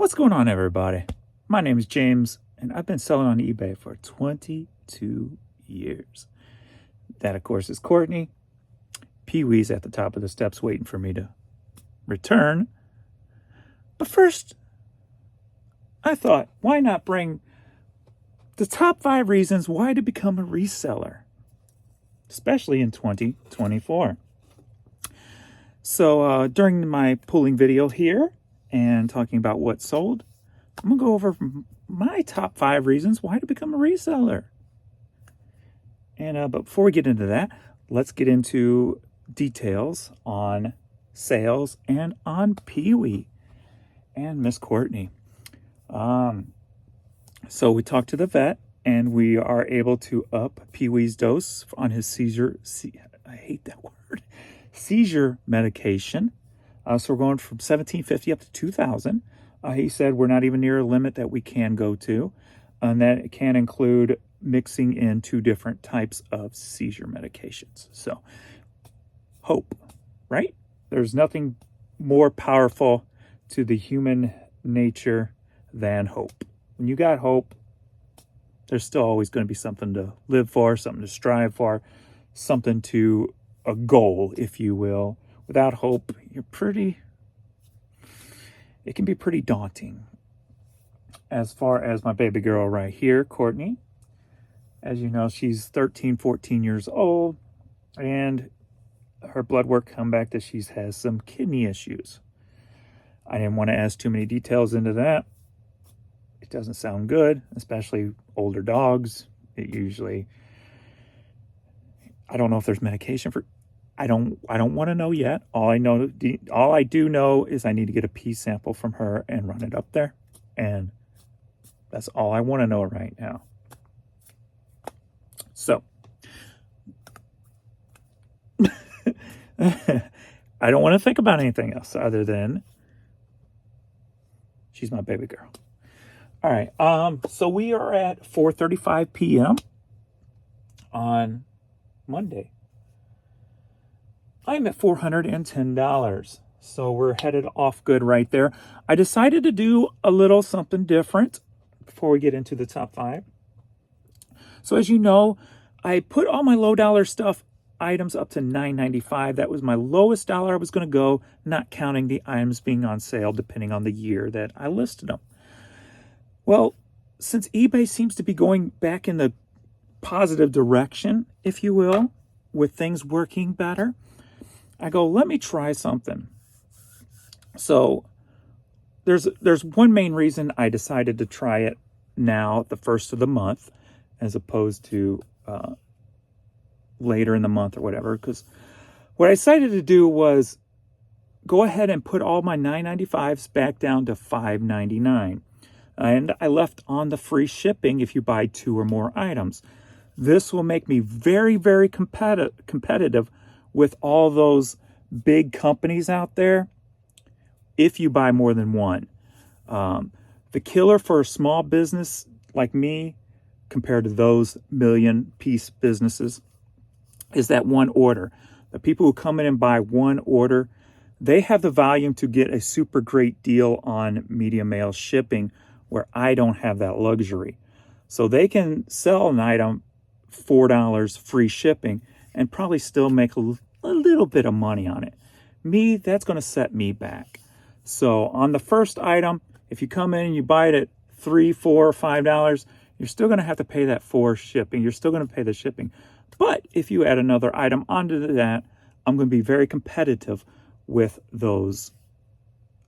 What's going on, everybody? My name is James, and I've been selling on eBay for 22 years. That, of course, is Courtney. Pee-wee's at the top of the steps waiting for me to return. But first, I thought, why not bring the top 5 reasons why to become a reseller, especially in 2024. So during my pulling video here and talking about what sold, I'm going to go over my top 5 reasons why to become a reseller. And but before we get into that, let's get into details on sales and on Pee-wee and Miss Courtney. So we talked to the vet, and we are able to up Pee-wee's dose on his seizure medication. So we're going from $1,750 up to $2,000. He said we're not even near a limit that we can go to, and that it can include mixing in 2 different types of seizure medications. So hope, right? There's nothing more powerful to the human nature than hope. When you got hope, there's still always going to be something to live for, something to strive for, something to a goal, if you will. Without hope, it can be pretty daunting. As far as my baby girl right here, Courtney, as you know, she's 13, 14 years old, and her blood work come back that she has some kidney issues. I didn't want to ask too many details into that. It doesn't sound good, especially older dogs. It usually, I don't know if there's medication for, I don't want to know yet. All I do know is I need to get a pee sample from her and run it up there. And that's all I want to know right now. So, I don't want to think about anything else other than she's my baby girl. All right. So we are at 4:35 p.m. on Monday. I'm at $410. So we're headed off good right there. I decided to do a little something different before we get into the top 5. So as you know, I put all my low dollar stuff items up to $9.95. That was my lowest dollar I was going to go, not counting the items being on sale depending on the year that I listed them. Well, since eBay seems to be going back in the positive direction, if you will, with things working better, I go, let me try something. So there's one main reason I decided to try it now at the first of the month as opposed to later in the month or whatever. Because what I decided to do was go ahead and put all my $9.95s back down to $5.99. And I left on the free shipping if you buy 2 or more items. This will make me very, very competitive with all those big companies out there if you buy more than one. The killer for a small business like me compared to those million-piece businesses is that one order. The people who come in and buy one order, they have the volume to get a super great deal on medium mail shipping where I don't have that luxury. So they can sell an item $4 free shipping and probably still make a little bit of money on it. Me, that's going to set me back. So on the first item, if you come in and you buy it at $3, $4, or $5, you're still going to have to pay that for shipping. You're still going to pay the shipping. But if you add another item onto that, I'm going to be very competitive with those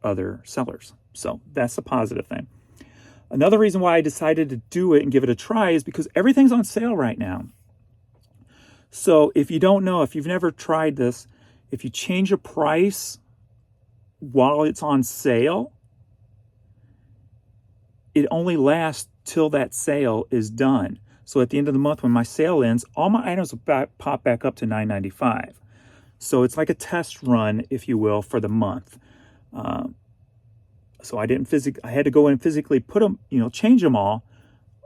other sellers. So that's the positive thing. Another reason why I decided to do it and give it a try is because everything's on sale right now. So if you don't know, if you've never tried this, if you change a price while it's on sale, it only lasts till that sale is done. So at the end of the month when my sale ends, all my items will pop back up to $9.95. So it's like a test run, if you will, for the month. So I had to go in and physically put them, change them all,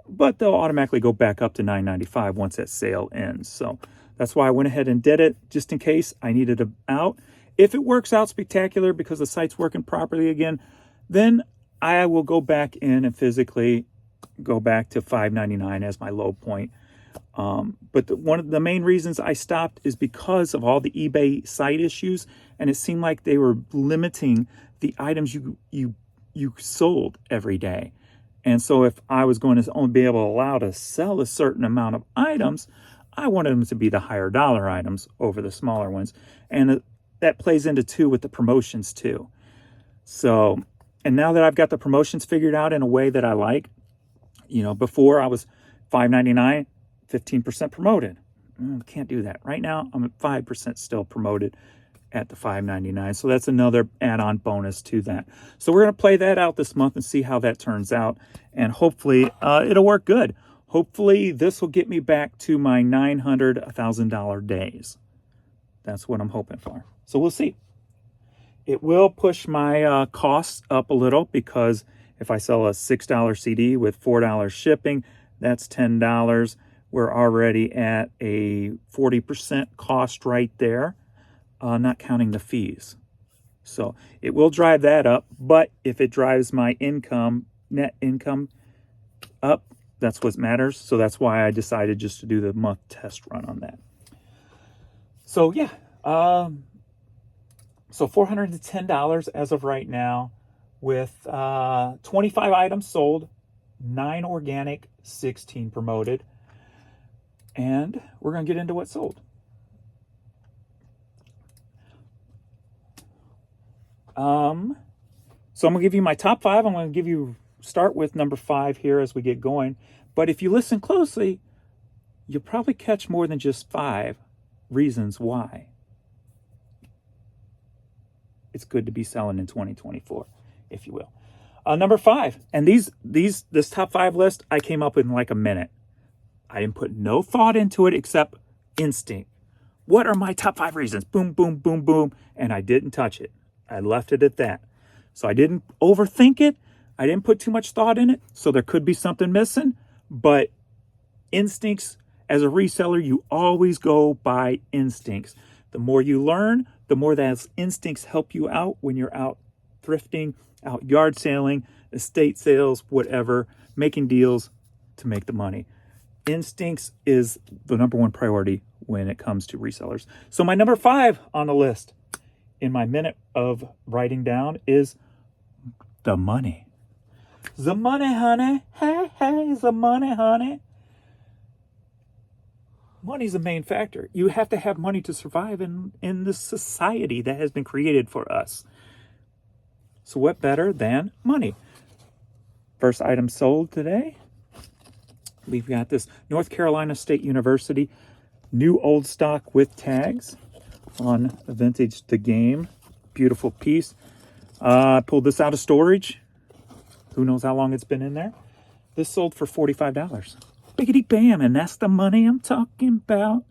but they'll automatically go back up to $9.95 once that sale ends. So that's why I went ahead and did it just in case I needed them out. If it works out spectacular because the site's working properly again, then I will go back in and physically go back to $5.99 as my low point. But one of the main reasons I stopped is because of all the eBay site issues, and it seemed like they were limiting the items you sold every day. And so if I was going to only be allowed to sell a certain amount of items, I wanted them to be the higher dollar items over the smaller ones. And that plays into too with the promotions too. So, and now that I've got the promotions figured out in a way that I like, you know, before I was $5.99, 15% promoted. Can't do that. Right now, I'm at 5% still promoted at the $5.99. So that's another add-on bonus to that. So we're going to play that out this month and see how that turns out. And hopefully it'll work good. Hopefully this will get me back to my $900, $1,000 days. That's what I'm hoping for. So we'll see. It will push my costs up a little, because if I sell a $6 CD with $4 shipping, that's $10. We're already at a 40% cost right there, not counting the fees. So it will drive that up, but if it drives my income, net income up, that's what matters. So that's why I decided just to do the month test run on that. So yeah, so $410 as of right now, with 25 items sold, 9 organic, 16 promoted. And we're going to get into what sold. So I'm going to give you my top 5. I'm going to start with number 5 here as we get going. But if you listen closely, you'll probably catch more than just 5 reasons why it's good to be selling in 2024, if you will. Number 5, and this top 5 list I came up with in like a minute. I didn't put no thought into it except instinct. What are my top 5 reasons? Boom, boom, boom, boom. And I didn't touch it. I left it at that. So I didn't overthink it. I didn't put too much thought in it. So there could be something missing. But instincts, as a reseller, you always go by instincts. The more you learn, the more those instincts help you out when you're out thrifting, out yard sailing, estate sales, whatever, making deals to make the money. Instincts is the number 1 priority when it comes to resellers. So my number 5 on the list in my minute of writing down is the money. The money, honey. Hey, hey, the money, honey. Money's the main factor. You have to have money to survive in this society that has been created for us. So what better than money? First item sold today. We've got this North Carolina State University new old stock with tags on Vintage the Game. Beautiful piece. I pulled this out of storage. Who knows how long it's been in there. This sold for $45. Biggity bam, and that's the money I'm talking about.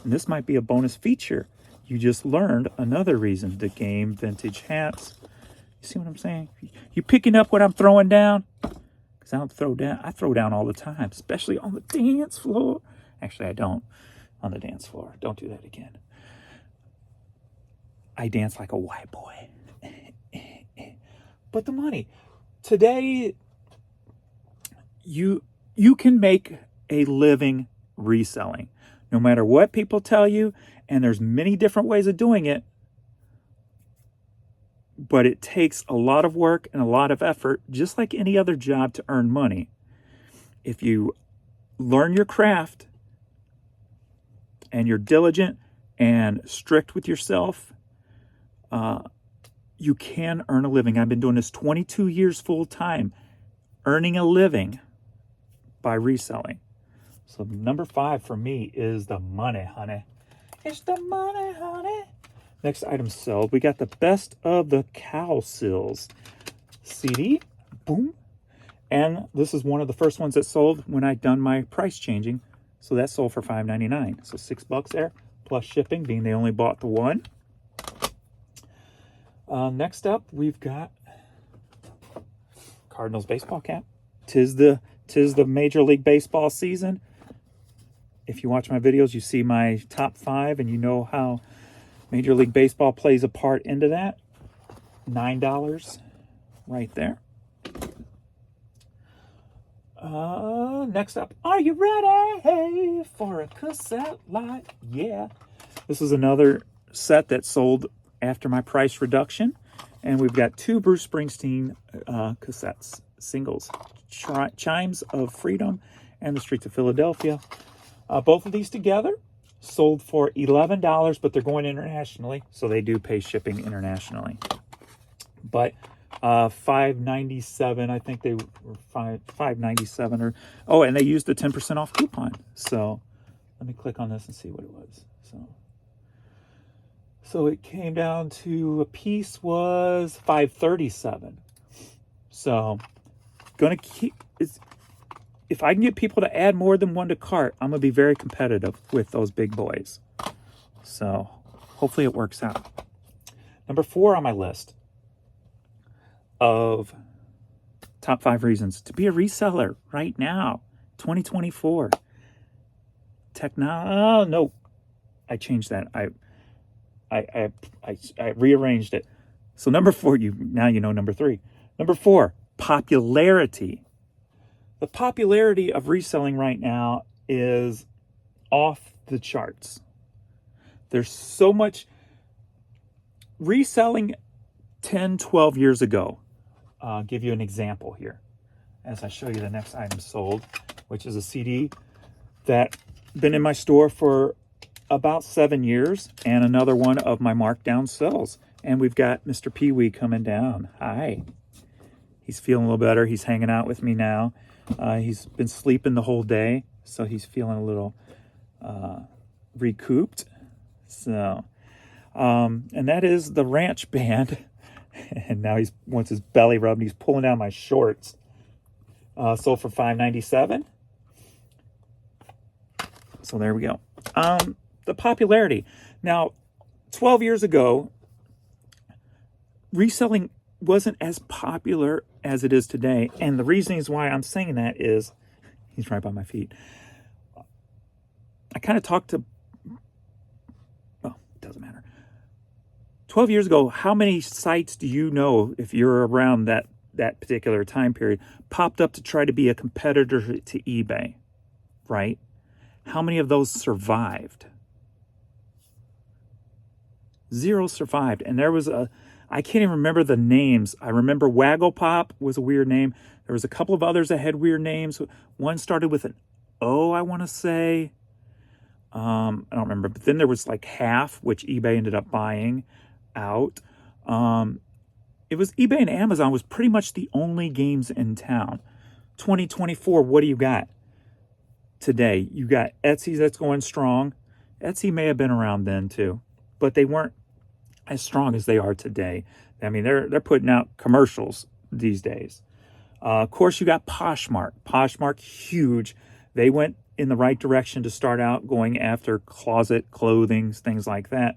And this might be a bonus feature. You just learned another reason. The Game vintage hats. You see what I'm saying? You picking up what I'm throwing down? I don't throw down. I throw down all the time, especially on the dance floor. Actually, I don't on the dance floor. Don't do that again. I dance like a white boy. But the money. Today, you can make a living reselling. No matter what people tell you, and there's many different ways of doing it, but it takes a lot of work and a lot of effort, just like any other job, to earn money. If you learn your craft and you're diligent and strict with yourself, you can earn a living. I've been doing this 22 years full time, earning a living by reselling. So number 5 for me is the money, honey. It's the money, honey. Next item sold. We got the Best of the Cow Sills CD. Boom. And this is one of the first ones that sold when I'd done my price changing. So that sold for $5.99. So $6 there, plus shipping, being they only bought the one. Next up, we've got Cardinals baseball cap. Tis the Major League Baseball season. If you watch my videos, you see my top 5, and you know how Major League Baseball plays a part into that. $9 right there. Next up, are you ready for a cassette lot? Yeah. This is another set that sold after my price reduction. And we've got two Bruce Springsteen cassettes, singles, Chimes of Freedom and The Streets of Philadelphia. Both of these together sold for $11, but they're going internationally, so they do pay shipping internationally. But $5.97, I think they were $5.97 or and they used a 10% off coupon. So let me click on this and see what it was. So it came down to a piece was $5.37. So gonna keep if I can get people to add more than one to cart, I'm gonna be very competitive with those big boys. So hopefully it works out. Number 4 on my list of top 5 reasons to be a reseller right now, 2024. No, I changed that. I rearranged it. So number 4, now you know number 3. Number 4, popularity. The popularity of reselling right now is off the charts. There's so much reselling 10, 12 years ago. I'll give you an example here as I show you the next item sold, which is a CD that been in my store for about 7 years, and another one of my markdown sales. And we've got Mr. Pee Wee coming down. Hi. He's feeling a little better. He's hanging out with me now. He's been sleeping the whole day, so he's feeling a little recouped. So, and that is the Ranch Band. And now he wants his belly rubbed. He's pulling down my shorts. Sold for $5.97. So there we go. The popularity. Now, 12 years ago, reselling wasn't as popular as it is today. And the reasons why I'm saying that is, he's right by my feet. I kind of talked to, well, it doesn't matter. 12 years ago, how many sites do you know, if you're around that particular time period, popped up to try to be a competitor to eBay, right? How many of those survived? 0 survived. And there was I can't even remember the names. I remember Waggle Pop was a weird name. There was a couple of others that had weird names. One started with an O, I want to say. I don't remember. But then there was like Half, which eBay ended up buying out. It was eBay and Amazon was pretty much the only games in town. 2024, what do you got today? You got Etsy that's going strong. Etsy may have been around then too, but they weren't as strong as they are today. I mean, they're putting out commercials these days. Of course, you got Poshmark. Poshmark, huge. They went in the right direction to start out going after closet clothing, things like that.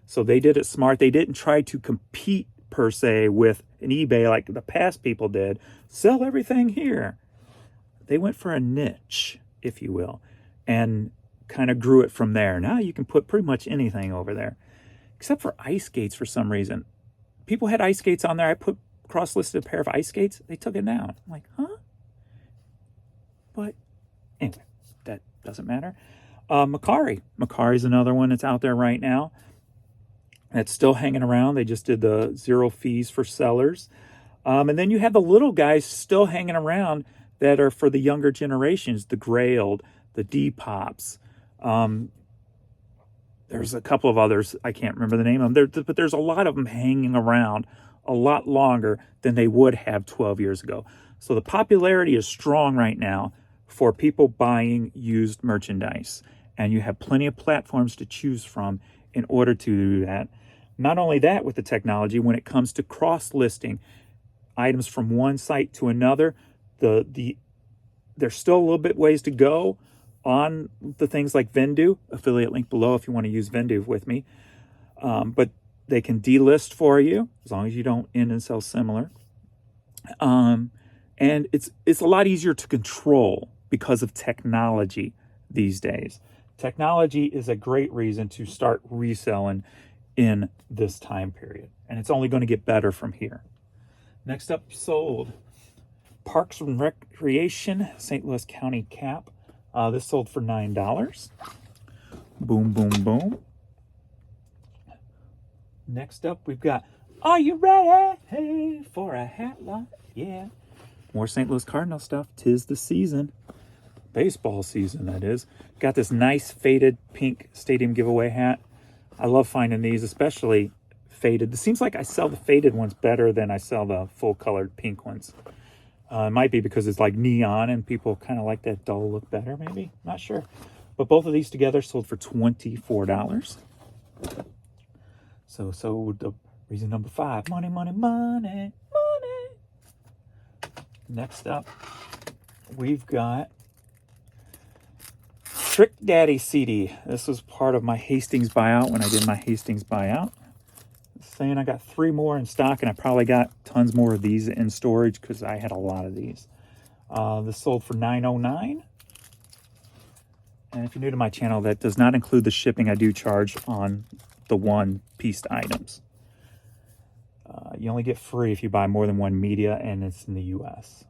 So they did it smart. They didn't try to compete per se with an eBay like the past people did. Sell everything here. They went for a niche, if you will, and kind of grew it from there. Now you can put pretty much anything over there, except for ice skates for some reason. People had ice skates on there. I put cross-listed a pair of ice skates. They took it down. I'm like, huh? But anyway, that doesn't matter. Macari's another one that's out there right now. That's still hanging around. They just did the 0 fees for sellers. And then you have the little guys still hanging around that are for the younger generations, the Grailed, the Depops. There's a couple of others. I can't remember the name of them. But there's a lot of them hanging around a lot longer than they would have 12 years ago. So the popularity is strong right now for people buying used merchandise. And you have plenty of platforms to choose from in order to do that. Not only that, with the technology, when it comes to cross-listing items from one site to another, there's still a little bit ways to go on the things like Vendoo. Affiliate link below if you want to use Vendoo with me. But they can delist for you as long as you don't end and sell similar. And it's a lot easier to control because of technology these days. Technology is a great reason to start reselling in this time period. And it's only going to get better from here. Next up, sold. Parks and Recreation, St. Louis County cap. This sold for $9. Boom, boom, boom. Next up, we've got, are you ready for a hat lot? Yeah. More St. Louis Cardinal stuff. 'Tis the season. Baseball season, that is. Got this nice faded pink stadium giveaway hat. I love finding these, especially faded. It seems like I sell the faded ones better than I sell the full colored pink ones. It might be because it's like neon and people kind of like that dull look better, maybe. Not sure. But both of these together sold for $24. So the reason number 5, money, money, money, money. Next up, we've got Trick Daddy CD. This was part of my Hastings buyout when I did my Hastings buyout. Saying I got 3 more in stock, and I probably got tons more of these in storage because I had a lot of these. This sold for $9.09. And if you're new to my channel, that does not include the shipping I do charge on the one-pieced items. You only get free if you buy more than one media, and it's in the U.S.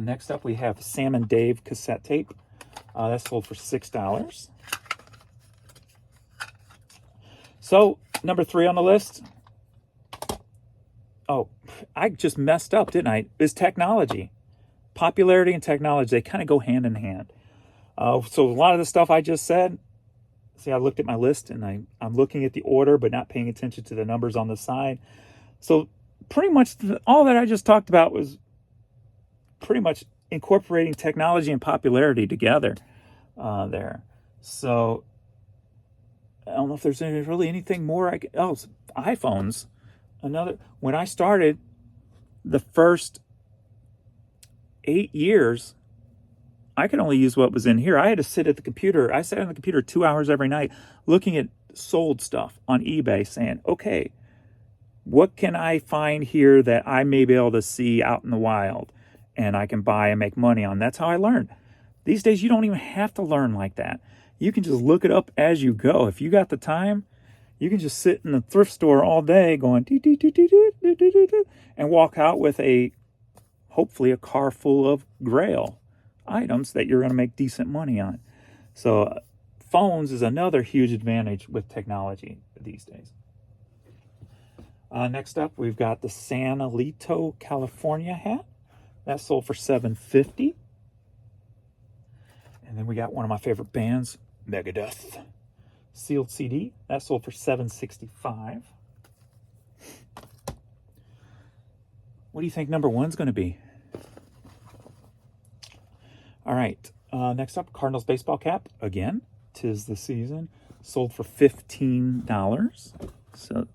Next up, we have Sam and Dave cassette tape. That sold for $6. So, number 3 on the list. Oh, I just messed up, didn't I? Is technology. Popularity and technology, they kind of go hand in hand. So a lot of the stuff I just said, see, I looked at my list and I'm looking at the order but not paying attention to the numbers on the side. So pretty much all that I just talked about was pretty much incorporating technology and popularity together there. So I don't know if there's really anything more iPhones. When I started, the first 8 years, I could only use what was in here. I had to sit at the computer. I sat on the computer 2 hours every night looking at sold stuff on eBay saying, okay, what can I find here that I may be able to see out in the wild and I can buy and make money on? That's how I learned. These days, you don't even have to learn like that. You can just look it up as you go. If you got the time, you can just sit in the thrift store all day going and walk out with hopefully a car full of grail items that you're going to make decent money on. So phones is another huge advantage with technology these days. Next up, we've got the San Alito, California hat. That sold for $7.50. And then we got one of my favorite bands, Megadeth. Sealed CD. That sold for $7.65. What do you think number 1's going to be? All right. Next up, Cardinals baseball cap. Again, 'tis the season. Sold for $15. So,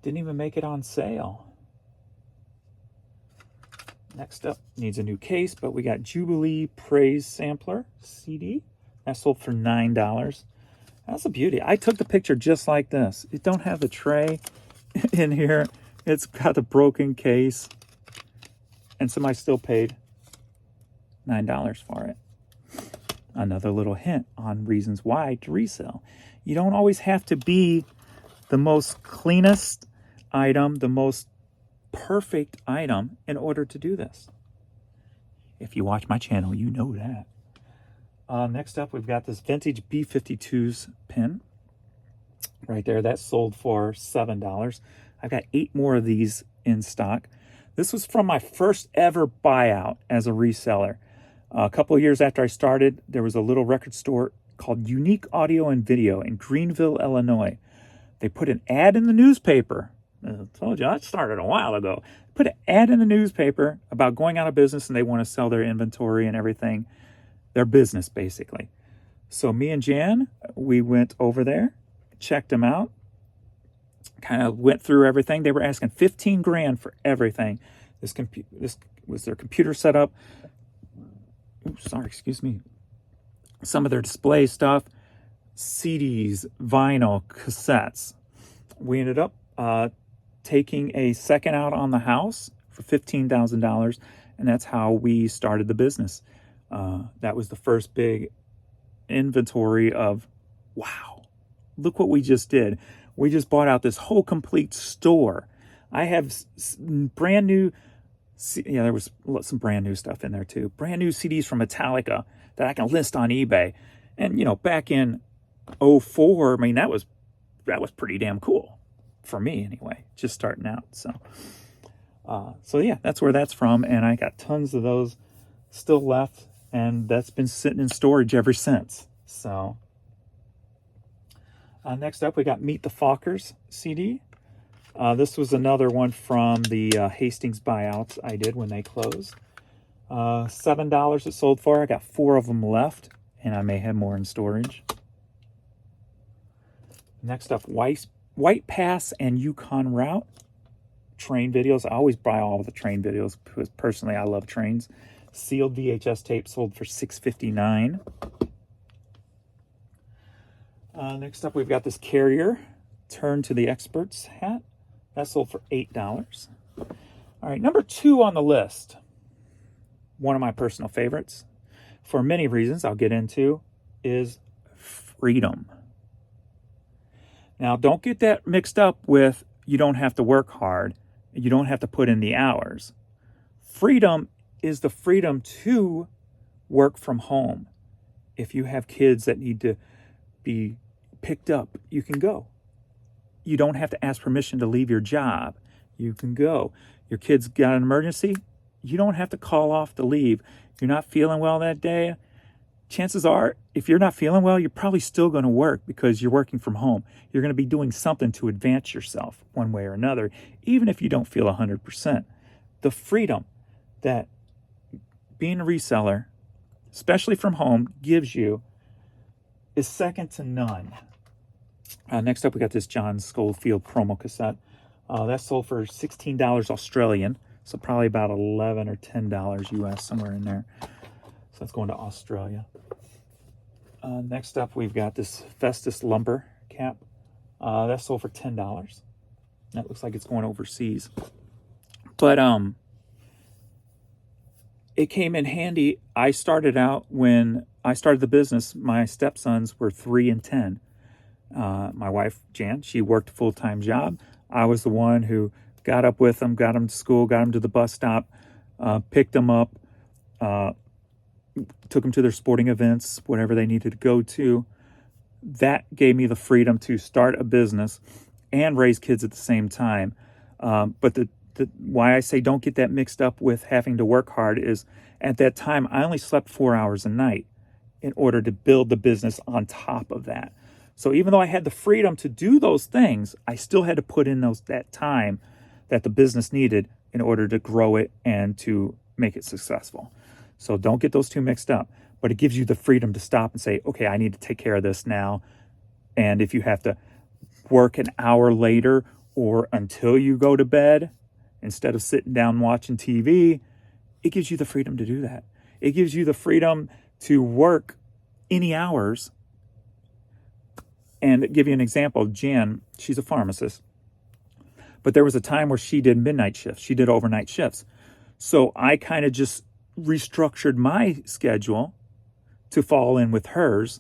didn't even make it on sale. Next up, needs a new case, but we got Jubilee Praise Sampler CD. That sold for $9. That's a beauty. I took the picture just like this. It don't have the tray in here. It's got the broken case. And somebody still paid $9 for it. Another little hint on reasons why to resell. You don't always have to be the most cleanest item, the most perfect item in order to do this. If you watch my channel, you know that. Next up, we've got this vintage B-52s pin. Right there, that sold for $7. I've got 8 more of these in stock. This was from my first ever buyout as a reseller. A couple of years after I started, there was a little record store called Unique Audio and Video in Greenville, Illinois. They put an ad in the newspaper. I told you, I started a while ago. Put an ad in the newspaper about going out of business and they want to sell their inventory and everything. Their business, basically. So me and Jan, we went over there, checked them out, kind of went through everything. They were asking $15,000 for everything. This was their computer setup. Excuse me. Some of their display stuff, CDs, vinyl, cassettes. We ended up taking a second out on the house for $15,000, and that's how we started the business. That was the first big inventory of, wow, look what we just did. We just bought out this whole complete store. I have brand new Yeah, there was some brand new stuff in there too. Brand new CDs from Metallica that I can list on eBay. And, back in '04, I mean, that was pretty damn cool for me anyway, just starting out. So yeah, that's where that's from. And I got tons of those still left, and that's been sitting in storage ever since. So next up, we got Meet the Fockers CD. This was another one from the Hastings buyouts I did when they closed. $7 it sold for. I got 4 of them left, and I may have more in storage. Next up, White Pass and Yukon Route train videos. I always buy all of the train videos because personally I love trains. Sealed VHS tape sold for $6.59. Next up, we've got this Carrier Turn to the Experts hat. That sold for $8. All right, number 2 on the list. One of my personal favorites, for many reasons I'll get into, is freedom. Now, don't get that mixed up with you don't have to work hard. You don't have to put in the hours. Freedom is the freedom to work from home. If you have kids that need to be picked up, you can go. You don't have to ask permission to leave your job. You can go. Your kid's got an emergency. You don't have to call off to leave. You're not feeling well that day. Chances are, if you're not feeling well, you're probably still going to work because you're working from home. You're going to be doing something to advance yourself one way or another, even if you don't feel 100%. The freedom that being a reseller, especially from home, gives you is second to none. Next up, we got this John Schofield promo cassette. That sold for $16 Australian, so probably about $11 or $10 US, somewhere in there. So that's going to Australia. Next up, we've got this Festus lumber cap. That sold for $10. That looks like it's going overseas. But it came in handy. I started out when I started the business, my stepsons were 3 and 10. My wife, Jan, she worked a full-time job. I was the one who got up with them, got them to school, got them to the bus stop, picked them up, took them to their sporting events, whatever they needed to go to. That gave me the freedom to start a business and raise kids at the same time. But why I say don't get that mixed up with having to work hard is at that time, I only slept 4 hours a night in order to build the business on top of that. So even though I had the freedom to do those things, I still had to put in that time that the business needed in order to grow it and to make it successful. So don't get those two mixed up. But it gives you the freedom to stop and say, okay, I need to take care of this now. And if you have to work an hour later or until you go to bed, instead of sitting down watching TV, it gives you the freedom to do that. It gives you the freedom to work any hours. And give you an example, Jan, she's a pharmacist. But there was a time where she did midnight shifts. She did overnight shifts. So I kind of just restructured my schedule to fall in with hers.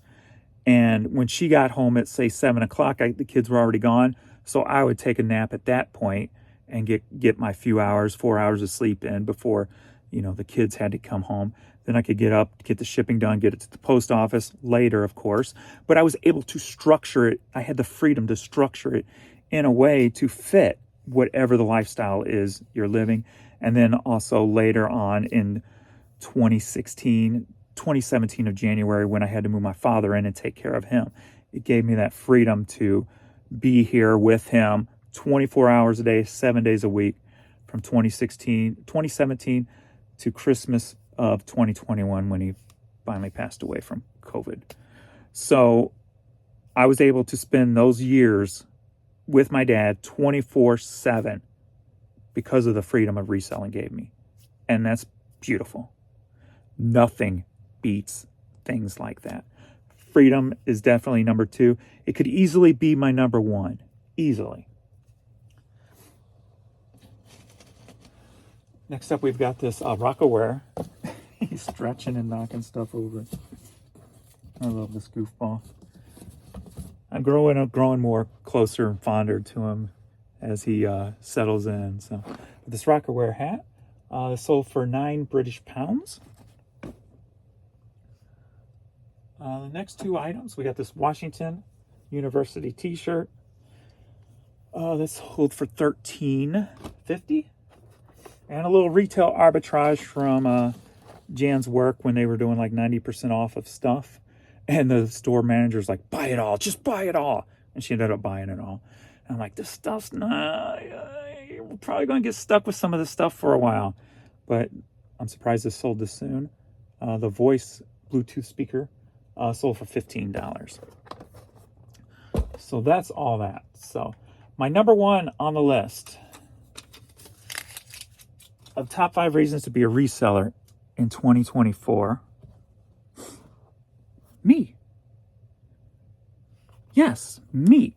And when she got home at, say, 7 o'clock, the kids were already gone. So I would take a nap at that point and get my few hours, 4 hours of sleep in before, the kids had to come home. Then I could get up, get the shipping done, get it to the post office later, of course. But I was able to structure it. I had the freedom to structure it in a way to fit whatever the lifestyle is you're living. And then also later on in 2017 of January, when I had to move my father in and take care of him, it gave me that freedom to be here with him 24 hours a day, 7 days a week from 2017 to Christmas of 2021 when he finally passed away from COVID. So I was able to spend those years with my dad 24/7 because of the freedom of reselling gave me. And that's beautiful. Nothing beats things like that. Freedom is definitely number 2. It could easily be my number 1. Easily. Next up, we've got this Rockaware. He's stretching and knocking stuff over. I love this goofball. I'm growing more closer and fonder to him as he settles in. So this Rockaware hat, Sold for £9 British. The next two items, we got this Washington University t-shirt. This sold for $13.50. And a little retail arbitrage from Jan's work when they were doing like 90% off of stuff. And the store manager's like, buy it all, just buy it all. And she ended up buying it all. And I'm like, this stuff's not, we're probably going to get stuck with some of this stuff for a while. But I'm surprised this sold this soon. The voice Bluetooth speaker sold for $15. So that's all that. So my number one on the list of top 5 reasons to be a reseller in 2024. Me. Yes, me.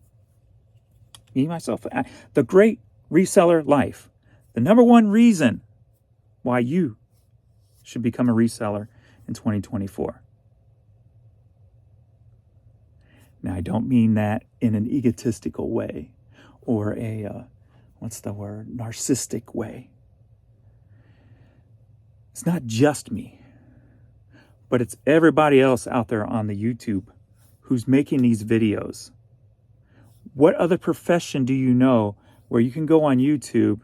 Me, myself. The great reseller life. The number one reason why you should become a reseller in 2024. Now, I don't mean that in an egotistical way or a, narcissistic way. It's not just me, but it's everybody else out there on the YouTube who's making these videos. What other profession do you know where you can go on YouTube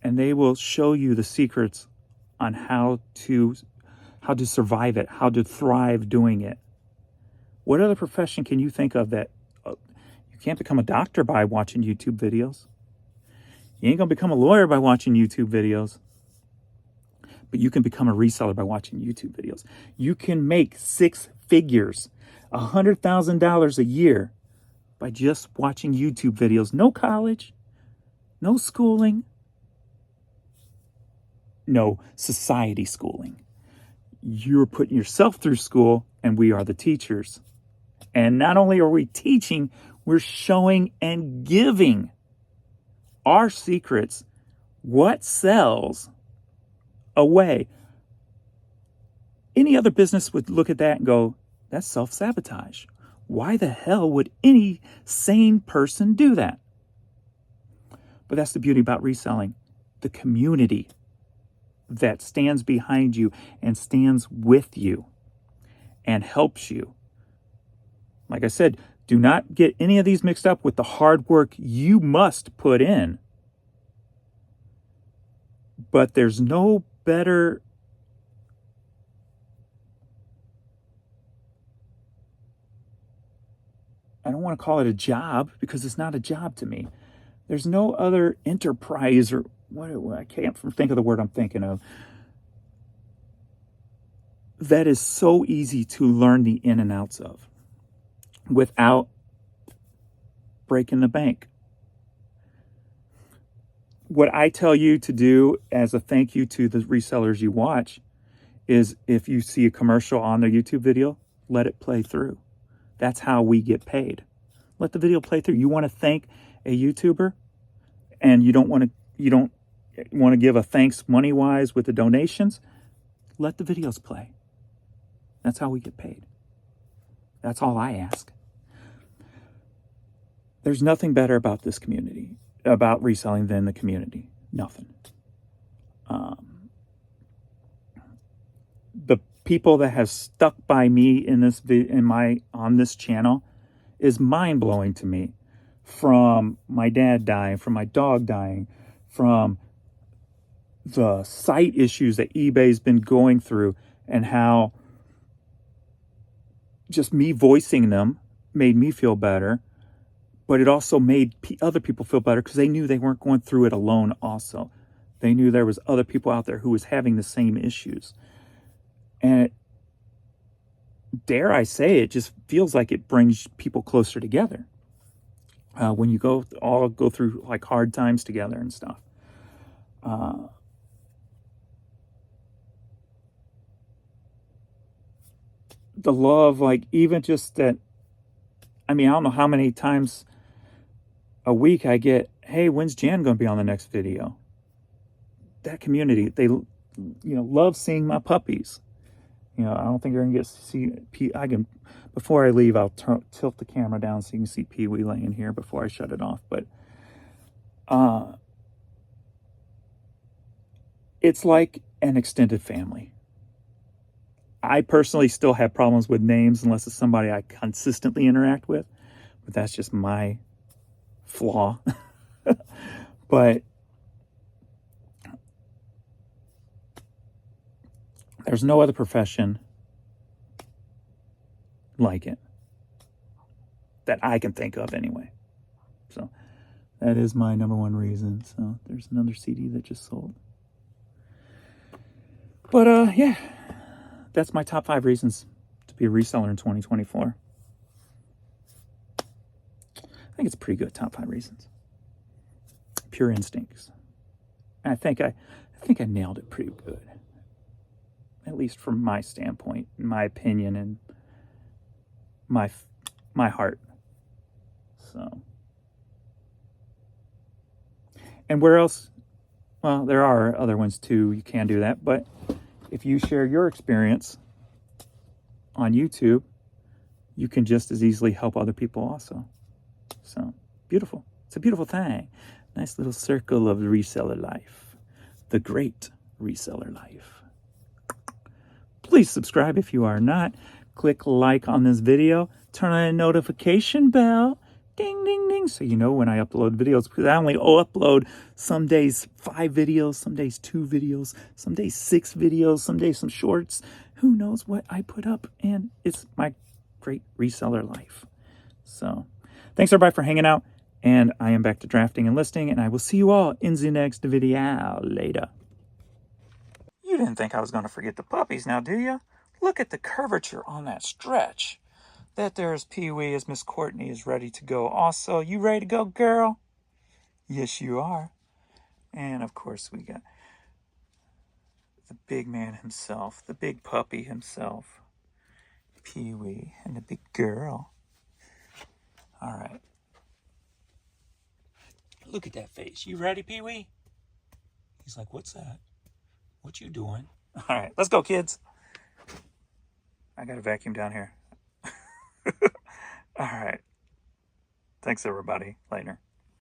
and they will show you the secrets on how to survive it, how to thrive doing it? What other profession can you think of that you can't become a doctor by watching YouTube videos? You ain't gonna become a lawyer by watching YouTube videos. But you can become a reseller by watching YouTube videos. You can make 6 figures, $100,000 a year by just watching YouTube videos. No college, no schooling, no society schooling. You're putting yourself through school, and we are the teachers. And not only are we teaching, we're showing and giving our secrets, what sells, away. Any other business would look at that and go, that's self-sabotage. Why the hell would any sane person do that? But that's the beauty about reselling. The community that stands behind you and stands with you and helps you. Like I said, do not get any of these mixed up with the hard work you must put in. But there's no better I don't want to call it a job because it's not a job to me. There's no other enterprise or what I can't think of the word I'm thinking of that is so easy to learn the in and outs of without breaking the bank. What I tell you to do as a thank you to the resellers you watch is if you see a commercial on their YouTube video, let it play through. That's how we get paid. Let the video play through. You want to thank a YouTuber and you don't want to give a thanks money-wise with the donations, let the videos play. That's how we get paid. That's all I ask. There's nothing better about this community, about reselling than the community. Nothing. The people that have stuck by me on this channel is mind-blowing to me. From my dad dying, from my dog dying, from the site issues that eBay's been going through, and how just me voicing them made me feel better, but it also made other people feel better because they knew they weren't going through it alone also. They knew there was other people out there who was having the same issues. And dare I say, it just feels like it brings people closer together. When you all go through like hard times together and stuff. The love, like even just that, I mean, I don't know how many times a week I get, hey, when's Jan going to be on the next video? That community, they, love seeing my puppies. I don't think you're going to get to see, before I leave, I'll tilt the camera down so you can see Pee-wee laying here before I shut it off. But it's like an extended family. I personally still have problems with names unless it's somebody I consistently interact with, but that's just my flaw. But there's no other profession like it that I can think of anyway. So that is my number one reason. So there's another CD that just sold. But yeah, that's my top 5 reasons to be a reseller in 2024. I think it's pretty good, top 5 reasons. Pure instincts. I think I nailed it pretty good. At least from my standpoint, my opinion, and my heart. So, and where else? Well, there are other ones too. You can do that, but if you share your experience on YouTube, you can just as easily help other people also. So, beautiful. It's a beautiful thing. Nice little circle of reseller life. The great reseller life. Please subscribe if you are not. Click like on this video. Turn on a notification bell. Ding, ding, ding. So you know when I upload videos. Because I only upload some days 5 videos, some days 2 videos, some days 6 videos, some days some shorts. Who knows what I put up. And it's my great reseller life. So thanks everybody for hanging out. And I am back to drafting and listing. And I will see you all in the next video. Later. You didn't think I was going to forget the puppies now, do you? Look at the curvature on that stretch. That there's Pee-wee as Miss Courtney is ready to go. Also, you ready to go, girl? Yes, you are. And, of course, we got the big man himself, the big puppy himself, Pee-wee, and the big girl. All right. Look at that face. You ready, Pee-wee? He's like, what's that? What you doing? All right, let's go, kids. I got a vacuum down here. All right. Thanks, everybody. Later.